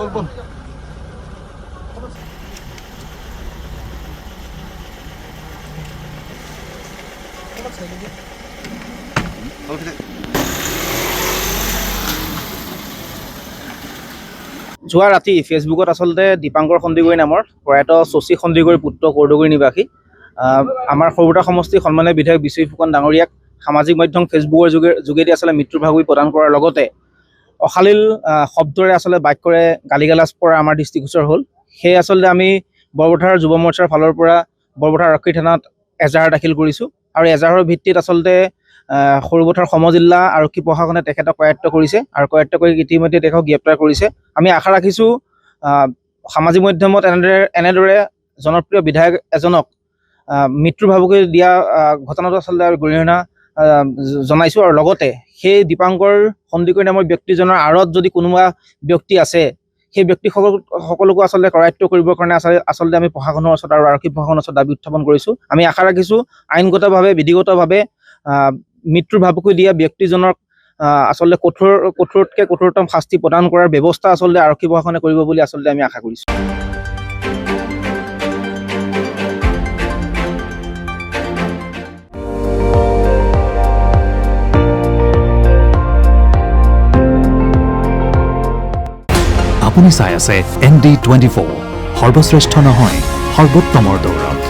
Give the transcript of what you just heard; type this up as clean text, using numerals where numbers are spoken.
बोल যোৱা ৰাতি ফেচবুকত আচলতে দীপাংকৰ সন্দিকৈ নামৰ প্ৰয়াত শশী সন্দিকৈৰ পুত্ৰ কৰ্দগুৰি নিবাসী আমাৰ সৰুতা সমষ্টি সন্মানীয় বিধায়ক বিশ্বজিৎ ফুকন ডাঙৰীয়াক সামাজিক মাধ্যম ফেচবুকৰ যোগেদি আচলতে মৃত্যুৰ ভাবুকি প্ৰদান কৰাৰ লগতে অশালীল শব্দৰে আচলতে বাক্যৰে গালিগালাজ কৰা আমাৰ দৃষ্টিগোচৰ হ'ল। সেয়ে আচলতে আমি বৰপথাৰ যুৱ মৰ্চাৰ ফালৰ পৰা বৰপথাৰ আৰক্ষী থানাত এজাহাৰ দাখিল কৰিছোঁ আৰু এজাহাৰৰ ভিত্তিত আচলতে সৰুপথাৰ সমজিল্লা আৰক্ষী প্ৰশাসনে তেখেতক কৰায়ত্ব কৰিছে আৰু কৰায়ত্ব কৰি ইতিমধ্যে তেখেতক গ্ৰেপ্তাৰ কৰিছে। আমি আশা ৰাখিছোঁ সামাজিক মাধ্যমত এনেদৰে জনপ্ৰিয় বিধায়ক এজনক মৃত্যুৰ ভাবুকি দিয়া ঘটনাটো আচলতে গৰিহণা জনাইছোঁ আৰু লগতে সেই দীপাংকৰ সন্দিকৈ নামৰ ব্যক্তিজনৰ আঁৰত যদি কোনোবা ব্যক্তি আছে সেই ব্যক্তিসকলকো আচলতে কৰায়ত্ব কৰিবৰ কাৰণে আচলতে আমি প্ৰশাসনৰ ওচৰত আৰু আৰক্ষী প্ৰশাসনৰ ওচৰত দাবী উত্থাপন কৰিছোঁ। আমি আশা ৰাখিছোঁ আইনগতভাৱে বিধিগতভাৱে মৃত্যুৰ ভাবুকি দিয়া ব্যক্তিজনক আচলতে কঠোৰতকৈ কঠোৰতম শাস্তি প্ৰদান কৰাৰ ব্যৱস্থা আচলতে আৰক্ষী প্ৰশাসনে কৰিব বুলি আচলতে আমি আশা কৰিছোঁ। আপুনি চাই আছে ND24 সৰ্বশ্ৰেষ্ঠ নহয় সৰ্বোত্তমৰ দৌৰত।